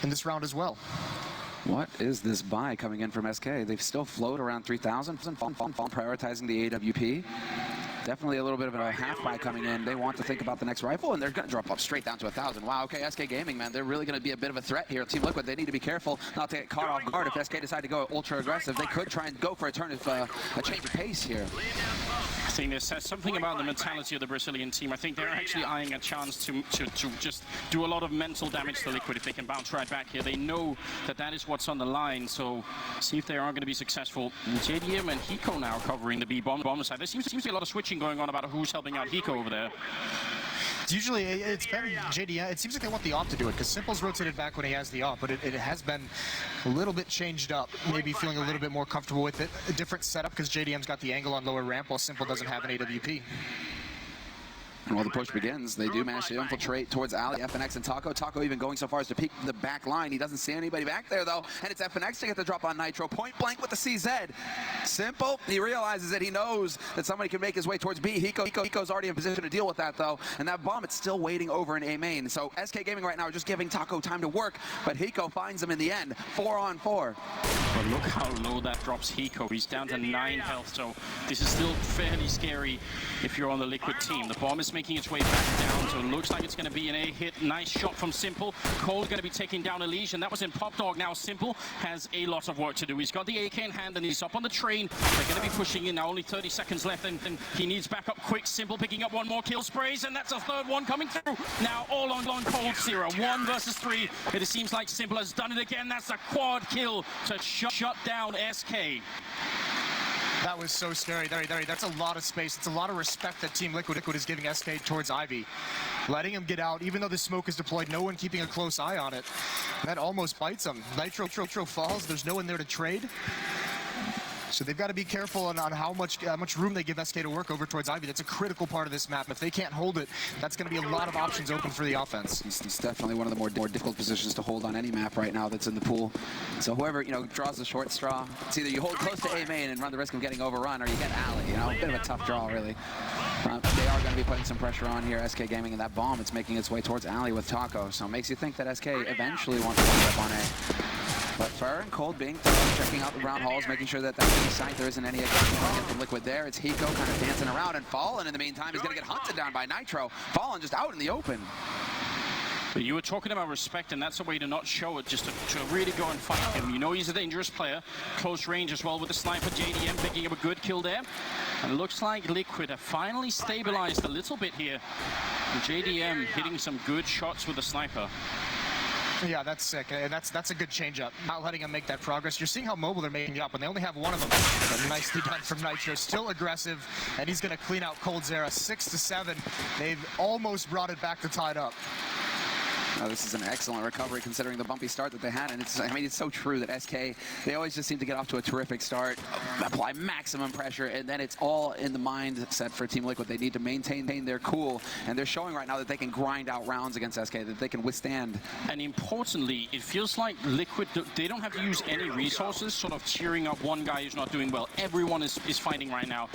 in this round as well. What is this buy coming in from SK? They've still float around 3,000, prioritizing the AWP. Definitely a little bit of a half buy coming in. They want to think about the next rifle, and they're going to drop up straight down to 1,000. Wow, okay, SK Gaming, man, they're really going to be a bit of a threat here. Team Liquid, they need to be careful not to get caught off guard. If SK decide to go ultra aggressive, they could try and go for a turn of a change of pace here. I think this says something about the mentality of the Brazilian team. I think they're actually eyeing a chance to just do a lot of mental damage to Liquid if they can bounce right back here. They know that that is what's on the line, so see if they are going to be successful. JDM and Hiko now covering the B-bomb side. There seems to be a lot of switching going on about who's helping out Hiko over there. Usually it's been JDM. It seems like they want the op to do it because Simple's rotated back when he has the op, but it has been a little bit changed up. Maybe feeling a little bit more comfortable with it. A different setup because JDM's got the angle on lower ramp while Simple doesn't have an AWP. And while the push begins, they do manage to infiltrate towards Ali, FNX, and Taco. Taco even going so far as to peek the back line. He doesn't see anybody back there, though, and it's FNX to get the drop on Nitro. Point blank with the CZ. Simple. He realizes that he knows that somebody can make his way towards B. Hiko's already in position to deal with that, though, and that bomb, it's still waiting over in A main. So SK Gaming right now are just giving Taco time to work, but Hiko finds him in the end. 4-on-4. But look how low that drops Hiko. He's down to 9 health, so this is still fairly scary if you're on the Liquid team. The bomb is making its way back down, so it looks like it's going to be an A hit. Nice shot from Simple. Cole's going to be taking down Elise, and that was in Pop Dog. Now Simple has a lot of work to do. He's got the AK in hand, and he's up on the train. They're going to be pushing in now. Only 30 seconds left, and he needs backup quick. Simple picking up one more kill sprays, and that's a third one coming through. Now all on Cold Zero. 1 versus 3. It seems like Simple has done it again. That's a quad kill to shut down SK. That was so scary. That's a lot of space. It's a lot of respect that Team Liquid is giving SK towards Ivy. Letting him get out, even though the smoke is deployed, no one keeping a close eye on it. That almost bites him. Nitro falls, there's no one there to trade. So they've got to be careful on how much room they give SK to work over towards Ivy. That's a critical part of this map. If they can't hold it, that's going to be a lot of options open for the offense. It's definitely one of the more difficult positions to hold on any map right now that's in the pool. So whoever, draws the short straw, it's either you hold close to A main and run the risk of getting overrun, or you get alley, a bit of a tough draw, really. They are going to be putting some pressure on here, SK Gaming, and that bomb, it's making its way towards alley with Taco. So it makes you think that SK eventually wants to wind up on A. But Fur and Cold being checking out the brown halls, making sure that site there isn't any aggression from Liquid there. It's Hiko kind of dancing around, and Fallen in the meantime is going to get hunted down by Nitro. Fallen just out in the open. But you were talking about respect, and that's a way to not show it, just to really go and fight him. You know he's a dangerous player. Close range as well with the sniper. JDM picking up a good kill there. And it looks like Liquid have finally stabilized a little bit here. And JDM hitting some good shots with the sniper. Yeah, that's sick. That's a good change-up. Not letting them make that progress. You're seeing how mobile they're making up, and they only have one of them. Nicely done from Nitro. Still aggressive, and he's going to clean out Cold Zera. 6-7. They've almost brought it back to tied up. This is an excellent recovery considering the bumpy start that they had, and it's so true that SK, they always just seem to get off to a terrific start, apply maximum pressure, and then it's all in the mindset for Team Liquid. They need to maintain their cool, and they're showing right now that they can grind out rounds against SK, that they can withstand. And importantly, it feels like Liquid, they don't have to use any resources, sort of cheering up one guy who's not doing well. Everyone is fighting right now.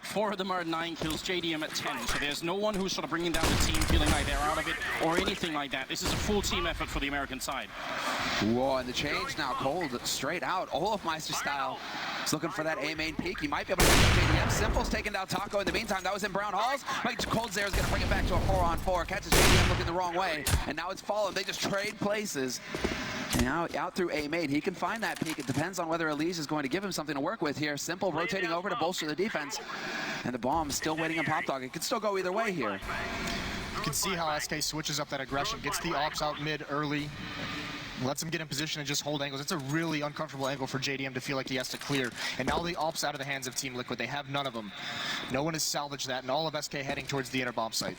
4 of them are at 9 kills, JDM at 10, so there's no one who's sort of bringing down the team feeling like they're out of it or anything like that. This is a full team effort for the American side. Whoa, and the change now, Cold, straight out. Olofmeister style. He's looking for that A main peak. He might be able to get JDM. Simple's taking down Taco in the meantime. That was in Brown Halls. Cold Zera's going to bring it back to a 4-on-4. Catches JDM looking the wrong way. And now it's Fallen. They just trade places. And now out through A main. He can find that peak. It depends on whether Elise is going to give him something to work with here. Simple rotating over to bolster the defense. And the bomb still waiting on Pop Dog. It could still go either way here. You can see how SK switches up that aggression, gets the ops out mid early, lets him get in position and just hold angles. It's a really uncomfortable angle for JDM to feel like he has to clear. And now the ops out of the hands of Team Liquid. They have none of them. No one has salvaged that, and all of SK heading towards the inner bomb site.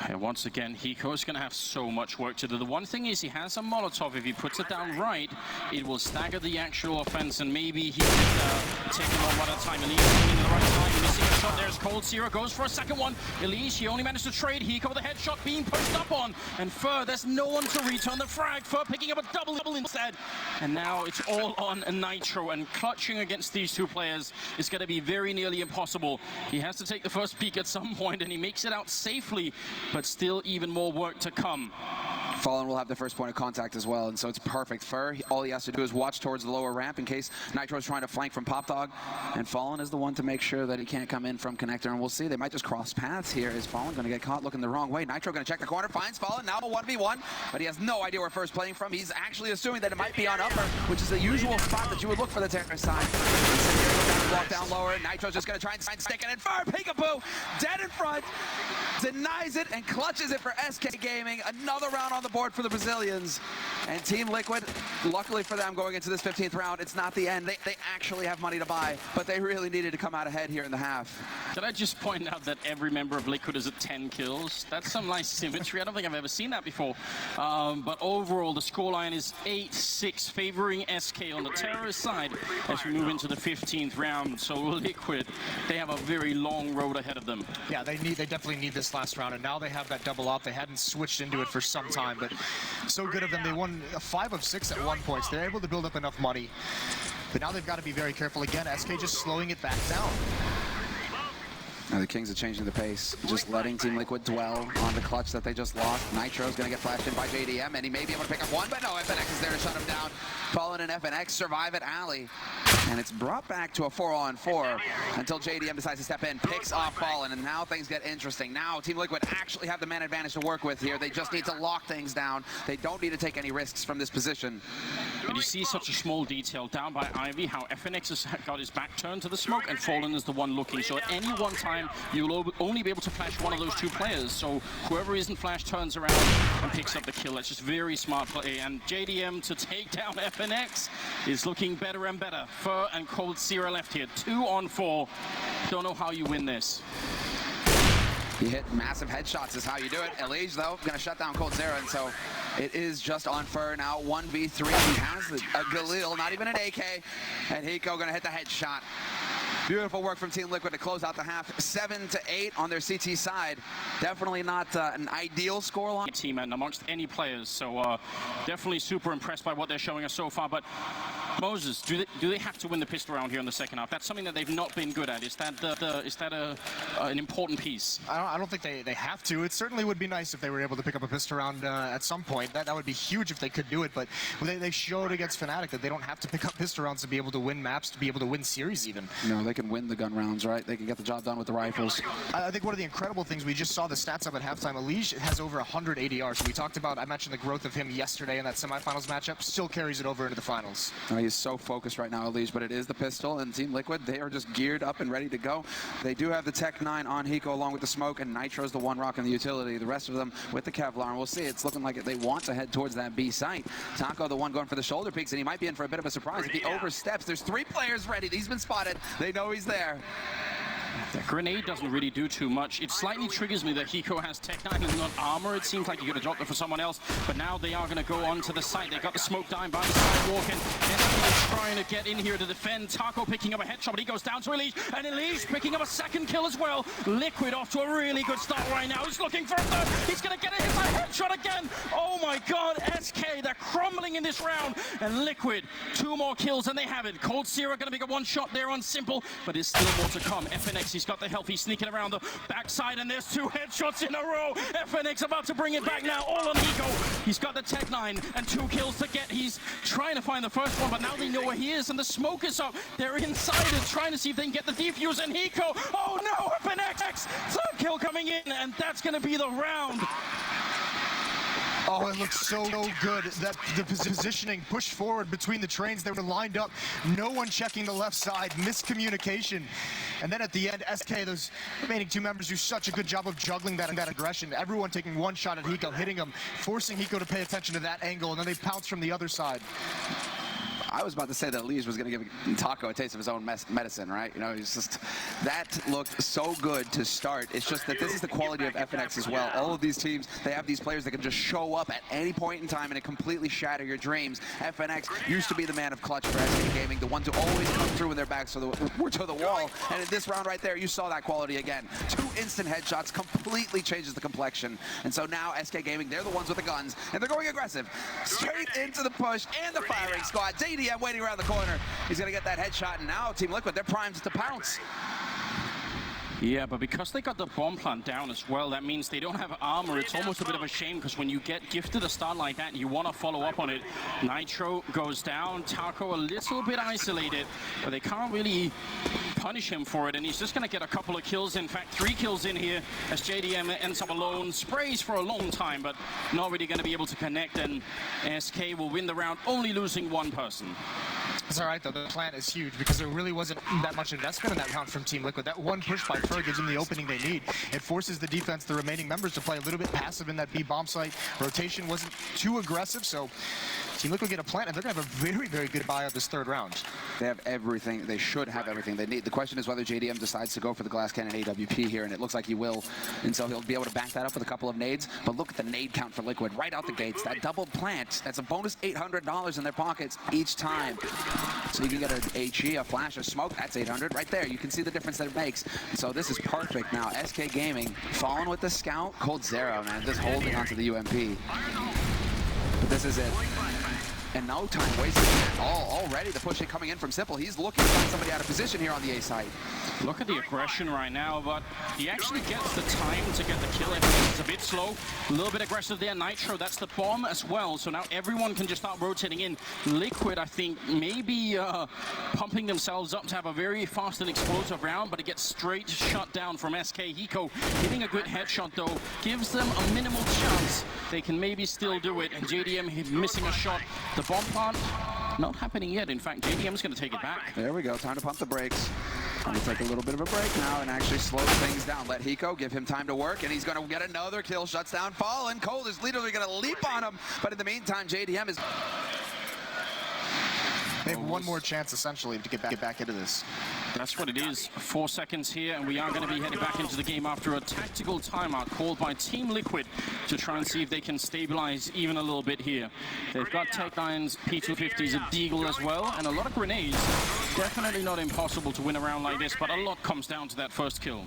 And once again, Hiko's going to have so much work to do. The one thing is he has a Molotov. If he puts it down right, it will stagger the actual offense, and maybe he can take him on one at a time. Elise coming in the right time, missing a shot. There's Cold Zero, goes for a second one. Elise, he only managed to trade. Hiko with a headshot being pushed up on. And Fur, there's no one to return the frag. Fur picking up a double instead. And now it's all on Nitro, and clutching against these two players is going to be very nearly impossible. He has to take the first peek at some point, and he makes it out safely. But still even more work to come. Fallen will have the first point of contact as well, and so it's perfect. Fur, all he has to do is watch towards the lower ramp in case Nitro's trying to flank from Pop Dog, and Fallen is the one to make sure that he can't come in from Connector, and we'll see. They might just cross paths here. Is Fallen going to get caught looking the wrong way? Nitro going to check the corner, finds Fallen, now a 1v1, but he has no idea where Fur's playing from. He's actually assuming that it might be on upper, which is the usual spot that you would look for the terrorist side. Walk down lower, Nitro's just going to try and stick it in. Fur, peekaboo, dead in front, denies it and clutches it for SK Gaming. Another round on the board for the Brazilians. And Team Liquid, luckily for them going into this 15th round, it's not the end. They actually have money to buy, but they really needed to come out ahead here in the half. Did I just point out that every member of Liquid is at 10 kills? That's some nice symmetry. I don't think I've ever seen that before. But overall, the scoreline is 8-6, favoring SK on the terrorist side as we move into the 15th round. So Liquid, they have a very long road ahead of them. Yeah, they definitely need this last round, and now they have that double up. They hadn't switched into it for some time, but so good of them. They won 5 of 6 at one point, so they're able to build up enough money. But now they've got to be very careful again. SK just slowing it back down. Now the Kings are changing the pace, just letting Team Liquid dwell on the clutch that they just lost. Nitro's going to get flashed in by JDM, and he may be able to pick up one, but no, FNX is there to shut him down. Fallen and FNX survive at Alley, and it's brought back to a 4-on-4 until JDM decides to step in, picks off Fallen, and now things get interesting. Now Team Liquid actually have the man advantage to work with here. They just need to lock things down. They don't need to take any risks from this position. And you see such a small detail down by Ivy, how FNX has got his back turned to the smoke, and Fallen is the one looking. So at any one time, you'll only be able to flash one of those two players. So whoever isn't flashed turns around and picks up the kill. That's just very smart play. And JDM to take down FNX is looking better and better. Fur and Cold Zero left here. 2-on-4. Don't know how you win this. You hit massive headshots is how you do it. Elige, though, going to shut down Cold Zero, and so it is just on Fur now. 1v3. He has a Galil, not even an AK, and Hiko going to hit the headshot. Beautiful work from Team Liquid to close out the half. 7-8 on their CT side. Definitely not an ideal scoreline. Team and amongst any players, so definitely super impressed by what they're showing us so far. But Moses, do they have to win the pistol round here in the second half? That's something that they've not been good at. Is that an important piece? I don't think they have to. It certainly would be nice if they were able to pick up a pistol round at some point. That would be huge if they could do it. But they showed against Fnatic that they don't have to pick up pistol rounds to be able to win maps, to be able to win series even. No, they can win the gun rounds, right? They can get the job done with the rifles. I think one of the incredible things, we just saw the stats up at halftime. Elige has over 100 ADR. So we talked about, I mentioned the growth of him yesterday in that semifinals matchup. Still carries it over into the finals. He's so focused right now, Elige, but it is the pistol, and Team Liquid, they are just geared up and ready to go. They do have the Tech 9 on Hiko along with the smoke, and Nitro's the one rocking the utility. The rest of them with the Kevlar, and we'll see. It's looking like they want to head towards that B site. Taco, the one going for the shoulder peaks, and he might be in for a bit of a surprise if he oversteps. There's 3 players ready. He's been spotted. They know he's there. That grenade doesn't really do too much. It slightly triggers me that Hiko has Tech 9 and not armor. It seems like you could have dropped it for someone else, but now they are going to go on to the site. They got the smoke down by the sidewalk, and SK trying to get in here to defend. Taco picking up a headshot, but he goes down to Elige, and Elige picking up a second kill as well. Liquid off to a really good start right now. He's looking for a third. He's going to get it. It's a headshot again. Oh my god, SK, they're crumbling in this round, and Liquid, 2 more kills, and they have it. Cold Zero going to make a one shot there on Simple, but there's still more to come. FNX, he's got the health. He's sneaking around the backside, and there's 2 headshots in a row. FNX about to bring it back now, all on Hiko. He's got the Tech 9 and 2 kills to get. He's trying to find the first one, but now they know where he is, and the smoke is up. They're inside it, trying to see if they can get the defuse, and Hiko, oh no, FNX, 3rd kill coming in, and that's going to be the round. Oh, it looks so good. That the positioning, push forward between the trains. They were lined up. No one checking the left side. Miscommunication. And then at the end, SK, those remaining 2 members do such a good job of juggling that aggression. Everyone taking one shot at Hiko, hitting him, forcing Hiko to pay attention to that angle, and then they pounce from the other side. I was about to say that Elige was going to give Taco a taste of his own medicine, right? You know, he's just, that looked so good to start. It's just that this is the quality of FNX as well. All of these teams, they have these players that can just show up at any point in time and completely shatter your dreams. FNX used to be the man of clutch for SK Gaming, the ones who always come through when their backs were to the wall. And in this round right there, you saw that quality again. 2 instant headshots completely changes the complexion. And so now SK Gaming, they're the ones with the guns, and they're going aggressive. Straight into the push and the firing squad. JDM waiting around the corner. He's going to get that headshot, and now Team Liquid, they're primed to pounce. Yeah, but because they got the bomb plant down as well, that means they don't have armor. It's almost a bit of a shame, because when you get gifted a start like that, you want to follow up on it. Nitro goes down, Taco a little bit isolated, but they can't really punish him for it, and he's just going to get a couple of kills. In fact, 3 kills in here as JDM ends up alone, sprays for a long time, but not really going to be able to connect, and SK will win the round, only losing 1 person. It's all right, though. The plant is huge because there really wasn't that much investment in that round from Team Liquid. That one push by Fur gives them the opening they need. It forces the defense, the remaining members, to play a little bit passive in that B bomb site. Rotation wasn't too aggressive, so Team Liquid get a plant, and they're going to have a very, very good buy of this 3rd round. They have everything. They should have everything they need. The question is whether JDM decides to go for the glass cannon AWP here, and it looks like he will. And so he'll be able to back that up with a couple of nades. But look at the nade count for Liquid right out the gates. That double plant, that's a bonus $800 in their pockets each time. So you can get an HE, a flash, a smoke, that's 800 right there. You can see the difference that it makes. So this is perfect now. SK Gaming falling with the scout. Cold Zero, man, just holding onto the UMP. But this is it. And no time wasted. Already the push coming in from Simple. He's looking to find somebody out of position here on the A side. Look at the aggression right now, but he actually gets the time to get the kill. It's a bit slow, a little bit aggressive there. Nitro, that's the bomb as well. So now everyone can just start rotating in. Liquid, I think, maybe pumping themselves up to have a very fast and explosive round, but it gets straight shut down from SK. Hiko hitting a good headshot, though, gives them a minimal chance. They can maybe still do it. And JDM missing a shot. The bomb plant not happening yet. In fact, JDM's going to take it back. There we go. Time to pump the brakes. Time to take a little bit of a break now and actually slow things down. Let Hiko give him time to work, and he's going to get another kill. Shuts down Fallen. Cold is literally going to leap on him, but in the meantime, JDM is... They have one more chance, essentially, to get back into this. That's what it is. 4 seconds here, and we are going to be heading back into the game after a tactical timeout called by Team Liquid to try and see if they can stabilize even a little bit here. They've got Tech9's P250s, a Deagle as well, and a lot of grenades. Definitely not impossible to win a round like this, but a lot comes down to that first kill.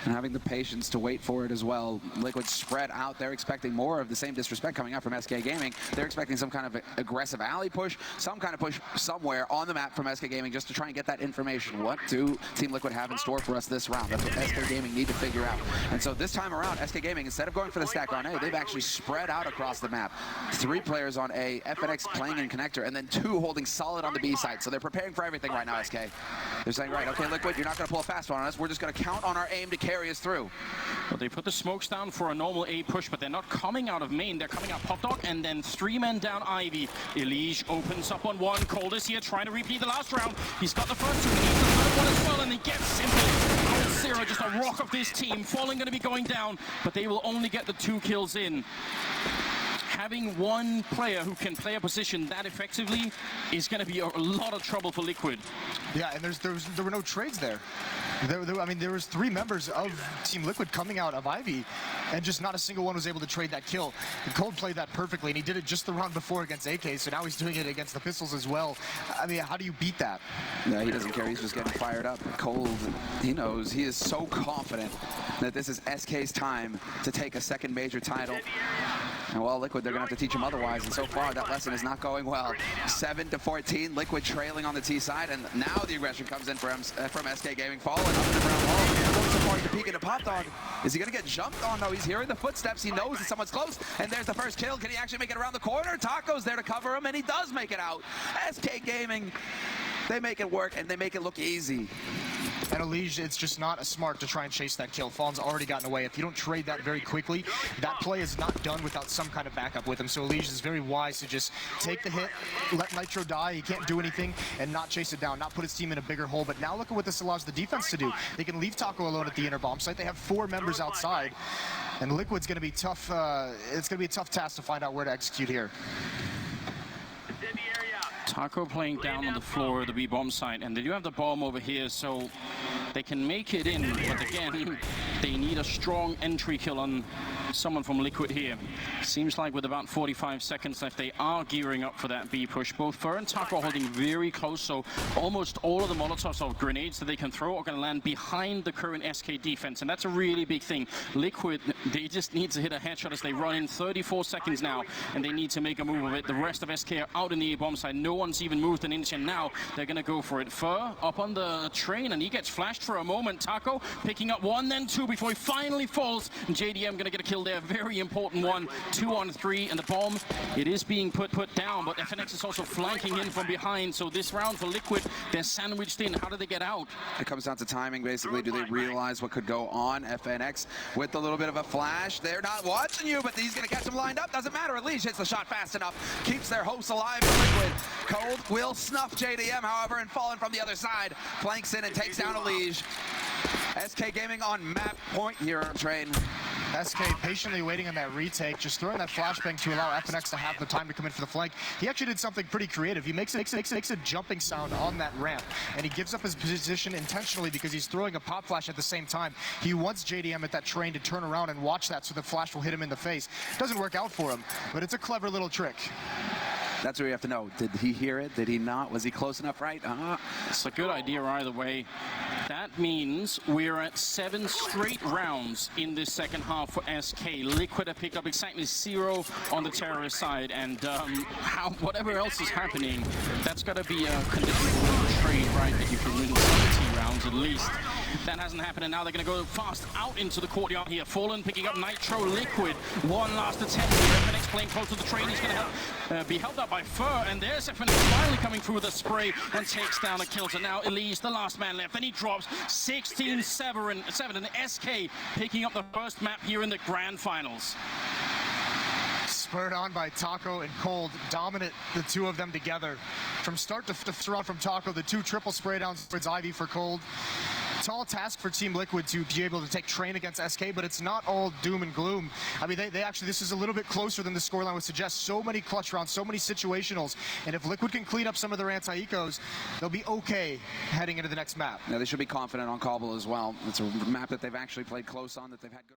And having the patience to wait for it as well. Liquid spread out. They're expecting more of the same disrespect coming out from SK Gaming. They're expecting some kind of aggressive alley push, some kind of push somewhere on the map from SK Gaming just to try and get that information. What do Team Liquid have in store for us this round? That's what SK Gaming need to figure out. And so this time around, SK Gaming, instead of going for the stack on A, they've actually spread out across the map. 3 players on A, FNX playing in connector, and then 2 holding solid on the B side. So they're preparing for everything right now, SK. They're saying, right, okay, Liquid, you're not going to pull a fast one on us. We're just going to count on our aim to carry us through. Well, they put the smokes down for a normal A push, but they're not coming out of main. They're coming out Pop Dog, and then 3 men down Ivy. Elige opens up on 1. Cold is here trying to repeat the last round. He's got the first 2. He needs the 3rd one as well, and he gets Simple. Cold Zero, just a rock of this team. Falling going to be going down, but they will only get the 2 kills in. Having one player who can play a position that effectively is going to be a lot of trouble for Liquid. Yeah, and there were no trades there. I mean, there was 3 members of Team Liquid coming out of Ivy, and just not a single one was able to trade that kill. And Cold played that perfectly, and he did it just the round before against AK, so now he's doing it against the Pistols as well. I mean, how do you beat that? No, he doesn't care. He's just getting fired up. Cold, he knows. He is so confident that this is SK's time to take a 2nd major title. And well, Liquid, they're going to have to teach him otherwise, and so far that lesson is not going well. 7-14, Liquid trailing on the T side, and now the aggression comes in from SK Gaming. Falling up in the brown wall, going so far to peek into Pop Dog. Is he going to get jumped on? No, he's hearing the footsteps. He knows that someone's close, and there's the first kill. Can he actually make it around the corner? Taco's there to cover him, and he does make it out. SK Gaming, they make it work, and they make it look easy. And Elige, it's just not smart to try and chase that kill. Fallen's already gotten away. If you don't trade that very quickly, that play is not done without some kind of backup with him. So Elige is very wise to just take the hit, let Nitro die. He can't do anything, and not chase it down, not put his team in a bigger hole. But now look at what this allows the defense to do. They can leave Taco alone at the inner bomb site. They have 4 members outside, and Liquid's going to be tough. It's going to be a tough task to find out where to execute here. Taco playing down on the floor of the B-bomb site, and they do have the bomb over here, so they can make it in, but again, they need a strong entry kill on someone from Liquid here. Seems like with about 45 seconds left, they are gearing up for that B push. Both Fur and Taco are holding very close, so almost all of the Molotovs or grenades that they can throw are going to land behind the current SK defense, and that's a really big thing. Liquid, they just need to hit a headshot as they run in 34 seconds now, and they need to make a move of it. The rest of SK are out in the A-bomb side. No one's even moved an inch, and now they're going to go for it. Fur up on the train, and he gets flashed for a moment. Taco picking up 1, then 2 before he finally falls. And JDM going to get a kill there. Very important one. 2 on 3. And the bomb, it is being put down. But FNX is also flanking in from behind. So this round for Liquid, they're sandwiched in. How do they get out? It comes down to timing, basically. Do they realize what could go on? FNX with a little bit of a flash. They're not watching you, but he's going to catch him lined up. Doesn't matter. Unleash hits the shot fast enough. Keeps their hopes alive for Liquid. Cold will snuff JDM, however, and falling from the other side. Flanks in and takes down Unleash. SK Gaming on map point here on train. SK patiently waiting on that retake, just throwing that flashbang to allow FNX to have the time to come in for the flank. He actually did something pretty creative. He makes a jumping sound on that ramp, and he gives up his position intentionally because he's throwing a pop flash at the same time. He wants JDM at that train to turn around and watch that so the flash will hit him in the face. Doesn't work out for him, but it's a clever little trick. That's what we have to know. Did he hear it? Did he not? Was he close enough, right? It's a good idea either way. That means we're at 7 straight rounds in this second half for SK. Liquid have picked up exactly 0 on the terrorist side, and whatever else is happening, that's got to be a condition for the trade, right? That you can win 17 rounds at least. That hasn't happened, and now they're going to go fast out into the courtyard here. Fallen picking up Nitro. Liquid, one last attempt here. FNX playing close to the train. He's going to be held up by Fur, and there's FNX finally coming through with a spray and takes down a kill. So now Elise, the last man left, and he drops 16-7, and SK picking up the first map here in the grand finals. Spurred on by Taco and Cold, dominant the two of them together. From start to throw from Taco, the 2 triple spray downs towards Ivy for Cold. Tall task for Team Liquid to be able to take train against SK, but it's not all doom and gloom. I mean, they actually, this is a little bit closer than the scoreline would suggest. So many clutch rounds, so many situationals, and if Liquid can clean up some of their anti-ecos, they'll be okay heading into the next map. Yeah, they should be confident on Cobble as well. It's a map that they've actually played close on, that they've had good